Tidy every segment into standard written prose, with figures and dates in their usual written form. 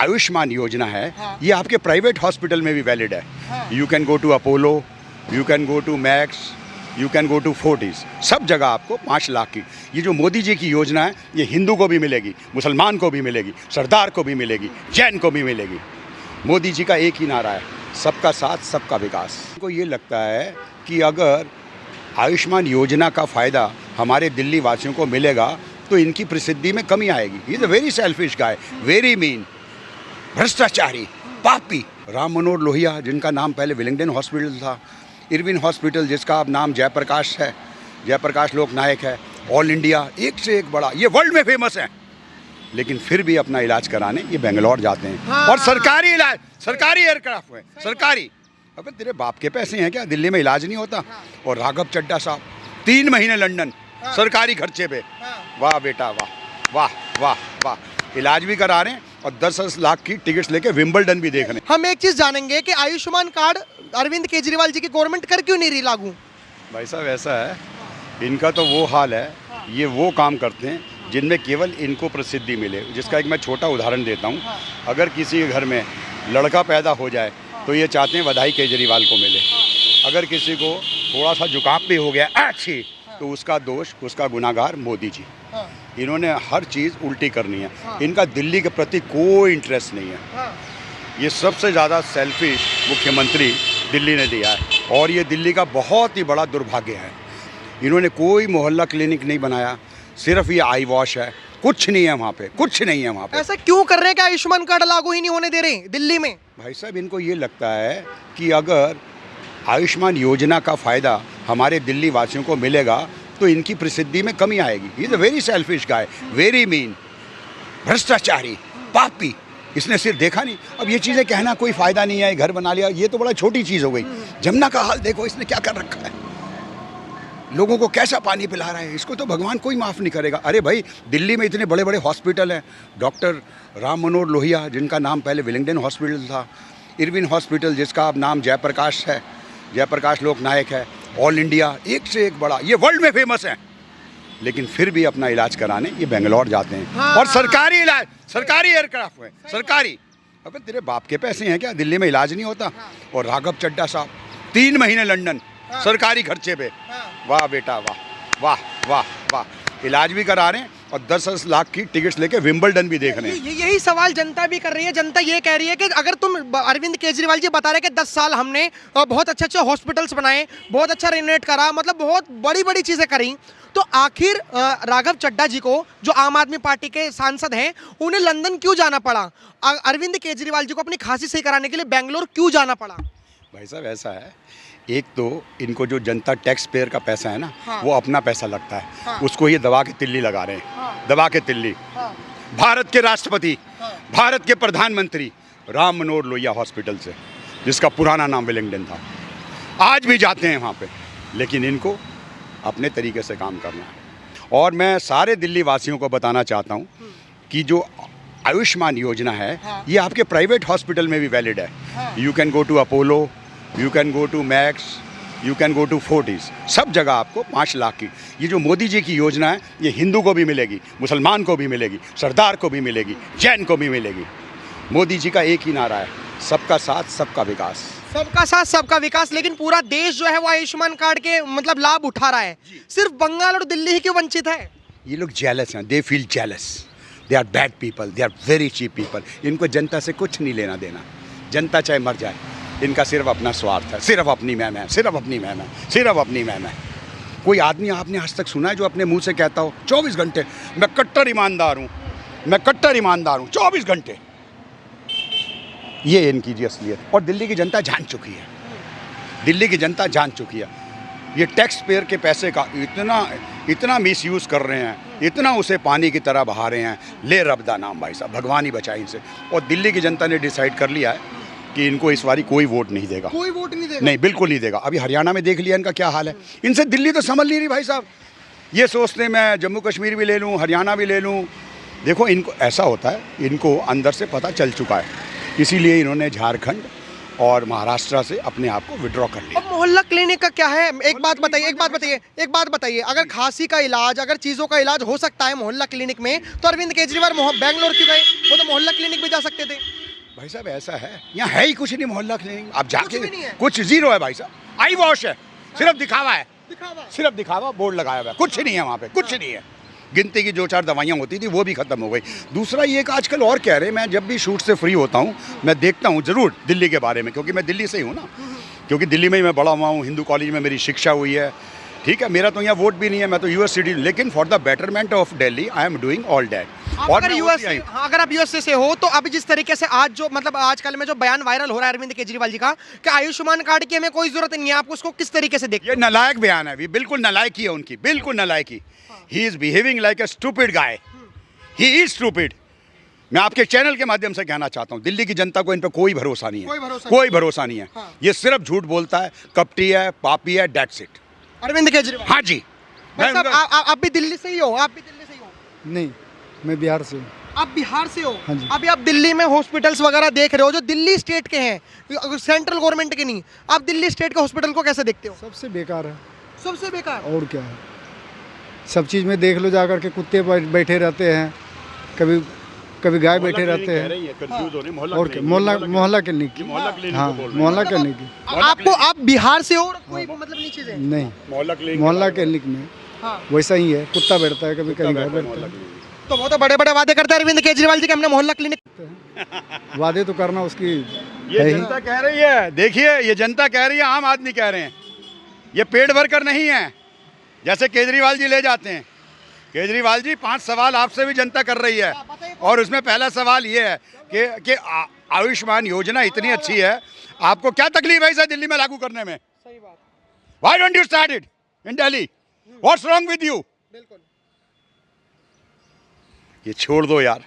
आयुष्मान योजना है, ये आपके प्राइवेट हॉस्पिटल में भी वैलिड है। You can go to Apollo, you can go to Max, you can go to Fortis, सब जगह आपको 5 लाख की। ये जो मोदी जी की योजना है, ये हिंदू को भी मिलेगी, मुसलमान को भी मिलेगी, सरदार को भी मिलेगी, जैन को भी मिलेगी। मोदी जी का एक ही नारा है, सबका साथ सबका विकास। को ये लगता है कि अगर आयुष्मान योजना का फ़ायदा हमारे दिल्ली वासियों को मिलेगा तो इनकी प्रसिद्धि में कमी आएगी। He is a very selfish guy, very mean, भ्रष्टाचारी, पापी। राम मनोहर लोहिया, जिनका नाम पहले विलिंगडन हॉस्पिटल था, इरविन हॉस्पिटल जिसका अब नाम जयप्रकाश है, जयप्रकाश लोक नायक है, ऑल इंडिया एक से एक बड़ा, ये वर्ल्ड में फेमस है, लेकिन फिर भी अपना इलाज कराने ये बेंगलोर जाते हैं। और सरकारी इलाज, सरकारी एयरक्राफ्ट में, सरकारी। अबे तेरे बाप के पैसे हैं क्या? दिल्ली में इलाज नहीं होता। और राघव चड्ढा साहब 3 महीने लंदन सरकारी खर्चे पे। वाह बेटा वाह, वाह वाह वाह। इलाज भी करा रहे हैं और 10-10 लाख की टिकट्स लेके विंबलडन भी देख रहे हैं। हम एक चीज जानेंगे कि आयुष्मान कार्ड अरविंद केजरीवाल जी की गवर्नमेंट कर क्यों नहीं रही लागू? भाई साहब ऐसा है, इनका तो वो हाल है, ये वो काम करते हैं जिनमें केवल इनको प्रसिद्धि मिले। जिसका एक मैं छोटा उदाहरण देता हूँ। अगर किसी के घर में लड़का पैदा हो जाए तो ये चाहते हैं बधाई केजरीवाल को मिले। अगर किसी को थोड़ा सा जुकाम भी हो गया अच्छी, तो उसका दोष, उसका गुनाहगार मोदी जी। इन्होंने हर चीज़ उल्टी करनी है। इनका दिल्ली के प्रति कोई इंटरेस्ट नहीं है। ये सबसे ज़्यादा सेल्फिश मुख्यमंत्री दिल्ली ने दिया है और ये दिल्ली का बहुत ही बड़ा दुर्भाग्य है। इन्होंने कोई मोहल्ला क्लिनिक नहीं बनाया, सिर्फ ये आई वॉश है, कुछ नहीं है वहाँ पे, कुछ नहीं है वहाँ पे। ऐसा क्यों कर रहे हैं कि आयुष्मान कार्ड लागू ही नहीं होने दे रहे दिल्ली में? भाई साहब इनको ये लगता है कि अगर आयुष्मान योजना का फ़ायदा हमारे दिल्ली वासियों को मिलेगा तो इनकी प्रसिद्धि में कमी आएगी। He is a very selfish guy, very mean, भ्रष्टाचारी, पापी। इसने सिर्फ देखा नहीं। अब ये चीज़ें कहना कोई फ़ायदा नहीं है, घर बना लिया, ये तो बड़ा छोटी चीज़ हो गई। जमुना का हाल देखो, इसने क्या कर रखा है, लोगों को कैसा पानी पिला रहा है, इसको तो भगवान कोई माफ़ नहीं करेगा। अरे भाई, दिल्ली में इतने बड़े बड़े हॉस्पिटल हैं। डॉक्टर राम मनोहर लोहिया, जिनका नाम पहले विलिंगडन हॉस्पिटल था, इरविन हॉस्पिटल जिसका अब नाम जयप्रकाश है, जयप्रकाश लोक नायक है, ऑल इंडिया एक से एक बड़ा, ये वर्ल्ड में फेमस है, लेकिन फिर भी अपना इलाज कराने ये बेंगलोर जाते हैं। और सरकारी इलाज, सरकारी एयरक्राफ्ट में, सरकारी। अबे तेरे बाप के पैसे हैं क्या? दिल्ली में इलाज नहीं होता। और राघव चड्ढा साहब 3 महीने लंदन सरकारी खर्चे पे। वाह बेटा वाह, वाह वाह वाह। इलाज भी करा रहे हैं और 10-10 लाख की टिकट्स लेके विंबलडन भी देख रहे हैं। यही सवाल जनता भी कर रही है। जनता ये कह रही है कि अगर तुम, अरविंद केजरीवाल जी बता रहे हैं कि 10 साल हमने बहुत अच्छे हॉस्पिटल्स बनाए, बहुत अच्छा रेनोवेट करा, मतलब बहुत बड़ी बड़ी चीज़ें करी, तो आखिर राघव चड्ढा जी को, जो आम आदमी पार्टी के सांसद हैं, उन्हें लंदन क्यों जाना पड़ा? अरविंद केजरीवाल जी को अपनी खांसी सही कराने के लिए बेंगलोर क्यों जाना पड़ा? भाई साहब ऐसा है, एक तो इनको जो जनता टैक्स पेयर का पैसा है ना, वो अपना पैसा लगता है, उसको ये दबा के तिल्ली लगा रहे हैं, दबा के तिल्ली। भारत के राष्ट्रपति, भारत के प्रधानमंत्री राम मनोहर लोहिया हॉस्पिटल से, जिसका पुराना नाम विलिंगडन था, आज भी जाते हैं वहाँ पे, लेकिन इनको अपने तरीके से काम करना है। और मैं सारे दिल्ली वासियों को बताना चाहता हूँ कि जो आयुष्मान योजना है, ये आपके प्राइवेट हॉस्पिटल में भी वैलिड है। You can go to Apollo, you can go to Max, you can go to Fortis, सब जगह आपको 5 लाख की। ये जो मोदी जी की योजना है, ये हिंदू को भी मिलेगी, मुसलमान को भी मिलेगी, सरदार को भी मिलेगी, जैन को भी मिलेगी। मोदी जी का एक ही नारा है, सबका साथ सबका विकास। सबका साथ सबका विकास। लेकिन पूरा देश जो है वो आयुष्मान कार्ड के मतलब लाभ उठा रहा है, सिर्फ बंगाल और दिल्ली ही क्यों वंचित है? ये लोग जेलस हैं, they feel jealous, they are bad people, they are very cheap people. इनको जनता से कुछ नहीं लेना देना, जनता चाहे मर जाए, इनका सिर्फ अपना स्वार्थ है, सिर्फ अपनी मैं, सिर्फ अपनी मैं, सिर्फ अपनी मैं। कोई आदमी आपने आज तक सुना है जो अपने मुंह से कहता हो 24 घंटे मैं कट्टर ईमानदार हूँ, मैं कट्टर ईमानदार हूँ, 24 घंटे? ये इनकी जी असलियत। और दिल्ली की जनता जान चुकी है, दिल्ली की जनता जान चुकी है। ये टैक्स पेयर के पैसे का इतना मिसयूज़ कर रहे हैं, इतना उसे पानी की तरह बहा रहे हैं। ले रब दा नाम भाई साहब, भगवान ही बचाए इनसे। और दिल्ली की जनता ने डिसाइड कर लिया है कि इनको इस बारी कोई वोट नहीं देगा। कोई वोट नहीं देगा? नहीं, बिल्कुल नहीं देगा। अभी हरियाणा में देख लिया इनका क्या हाल है। इनसे दिल्ली तो संभल नहीं रही भाई साहब। ये सोचते मैं जम्मू कश्मीर भी ले लूँ, हरियाणा भी ले लूँ। देखो इनको ऐसा होता है, इनको अंदर से पता चल चुका है, इसीलिए इन्होंने झारखंड और महाराष्ट्र से अपने आप को विड्रॉ कर लिया। अब मोहल्ला क्लिनिक का क्या है? एक बात बताइए, अगर खांसी का इलाज, अगर चीज़ों का इलाज हो सकता है मोहल्ला क्लिनिक में, तो अरविंद केजरीवाल बैंगलोर क्यों गए? वो तो मोहल्ला क्लिनिक भी जा सकते थे। भाई साहब ऐसा है, यहाँ है ही कुछ नहीं मोहल्ला क्लिनिक। आप जाके भी नहीं है। कुछ जीरो है भाई साहब, आई वॉश है, सिर्फ दिखावा है, सिर्फ दिखावा, बोर्ड लगाया हुआ है, कुछ नहीं है वहाँ पे, कुछ नहीं है। गिनती की 2-4 दवाइयाँ होती थी वो भी खत्म हो गई। दूसरा ये कि आजकल और कह रहे हैं, मैं जब भी शूट से फ्री होता हूँ मैं देखता हूँ ज़रूर दिल्ली के बारे में, क्योंकि मैं दिल्ली से ही हूँ ना, क्योंकि दिल्ली में ही मैं बड़ा हुआ हूँ, हिंदू कॉलेज में मेरी शिक्षा हुई है, ठीक है। मेरा तो यहाँ वोट भी नहीं है, मैं तो यूएस सिटीजन, लेकिन for the betterment of Delhi I am doing all that. और अगर आप यूएसए से हो, तो अभी जिस तरीके से आज जो मतलब आजकल में जो बयान वायरल हो रहा है अरविंद केजरीवाल जी का कि आयुष्मान कार्ड की हमें कोई जरूरत नहीं है, आप उसको किस तरीके से देखते ये नालायक बयान है, बिल्कुल नालायकी है उनकी, बिल्कुल नालायकी। He is behaving like a stupid guy, he is stupid. मैं आपके चैनल के माध्यम से कहना चाहता हूँ, दिल्ली की जनता को इन पे कोई भरोसा नहीं है, कोई भरोसा नहीं है। ये सिर्फ झूठ बोलता है, कपटी है, पापी है, डेट्स इट। अरविंद केजरीवाल। हाँ जी। आप भी दिल्ली से ही हो? आप भी दिल्ली से ही हो? नहीं, मैं बिहार से हूँ। आप बिहार से हो? हाँ जी। अभी आप दिल्ली में हॉस्पिटल्स वगैरह देख रहे हो जो दिल्ली स्टेट के हैं, सेंट्रल गवर्नमेंट के नहीं, आप दिल्ली स्टेट के हॉस्पिटल को कैसे देखते हो? सबसे बेकार है। सबसे बेकार? और क्या है, सब चीज़ में देख लो जाकर के, कुत्ते बैठे रहते हैं, कभी गाय बैठे रहते हैं। और क्या, मोहल्ला क्लिनिक की, हाँ मोहल्ला क्लिनिक की। आप बिहार से हो और कोई मतलब नहीं चीज़ है? नहीं, मोहल्ला क्लिनिक में वैसा ही है, कुत्ता बैठता है, कभी कहीं गाय बैठता है। तो बहुत बड़े बड़े वादे करते हैं अरविंद केजरीवाल जी के हमने मोहल्ला क्लिनिक। वादे तो करना उसकी ये जनता कह रही है, देखिए ये जनता कह रही है, आम आदमी कह रहे हैं, ये पेड वर्कर नहीं है जैसे केजरीवाल जी ले जाते हैं। केजरीवाल जी 5 सवाल आपसे भी जनता कर रही है, और उसमें पहला सवाल ये है कि आयुष्मान योजना इतनी अच्छी है, आपको क्या तकलीफ है इसे दिल्ली में लागू करने में? सही बात। Why don't you start it in Delhi? What's wrong with you? बिल्कुल। ये छोड़ दो यार,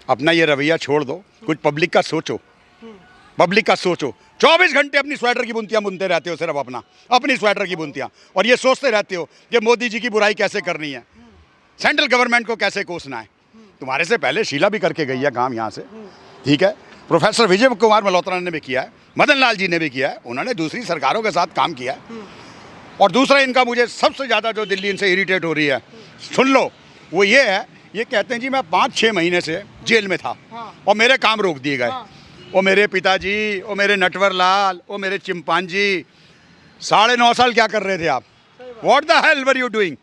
अपना ये रवैया छोड़ दो, कुछ पब्लिक का सोचो, पब्लिक का सोचो। 24 घंटे अपनी स्वेटर की बुनतियाँ बुनते रहते हो, सिर्फ अपनी स्वेटर की बुनतियाँ, और ये सोचते रहते हो कि मोदी जी की बुराई कैसे करनी है, सेंट्रल गवर्नमेंट को कैसे कोसना है। तुम्हारे से पहले शीला भी करके गई है काम यहाँ से, ठीक है। प्रोफेसर विजय कुमार मल्होत्रा ने भी किया है, मदन लाल जी ने भी किया है, उन्होंने दूसरी सरकारों के साथ काम किया है। और दूसरा इनका मुझे सबसे ज़्यादा जो दिल्ली इनसे इरिटेट हो रही है, सुन लो, वो ये है, ये कहते हैं जी मैं 5-6 महीने से जेल में था और मेरे काम रोक दिए गए। ओ मेरे पिताजी, ओ मेरे नटवर लाल, ओ मेरे चिंपांजी, 9.5 साल क्या कर रहे थे आप? What the hell were you doing?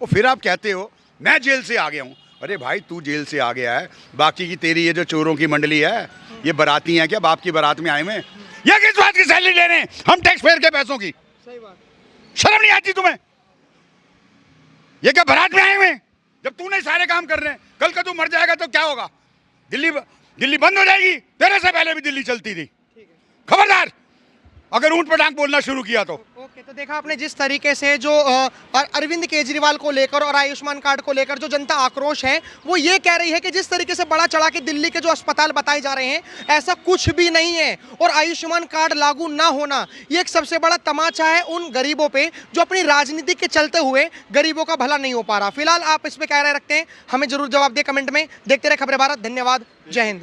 और फिर आप कहते हो मैं जेल से आ गया हूँ। अरे भाई तू जेल से आ गया है, बाकी की तेरी ये जो चोरों की मंडली है, ये बाराती हैं क्या, बाप की बारात में आए हुए? ये किस बात की सैलरी ले रहे हैं हम टैक्स पेयर के पैसों की? सही बात। शर्म नहीं आती तुम्हें? ये क्या बारात में आए हुए? जब तू नहीं सारे काम कर रहे हैं, कल का तू मर जाएगा तो क्या होगा? दिल्ली बंद हो जाएगी। तेरे से पहले भी दिल्ली चलती थी, खबरदार अगर ऊंट पर टांग बोलना शुरू किया तो। ओके, तो देखा आपने जिस तरीके से जो अरविंद केजरीवाल को लेकर और आयुष्मान कार्ड को लेकर जो जनता आक्रोश है, वो ये कह रही है कि जिस तरीके से बड़ा चढ़ा के दिल्ली के जो अस्पताल बताए जा रहे हैं, ऐसा कुछ भी नहीं है। और आयुष्मान कार्ड लागू ना होना ये एक सबसे बड़ा तमाचा है उन गरीबों पे जो अपनी राजनीति के चलते हुए गरीबों का भला नहीं हो पा रहा। फिलहाल आप इस पर क्या राय रखते हैं, हमें जरूर जवाब दें कमेंट में। देखते रहे खबरें भारत। धन्यवाद, जय हिंद।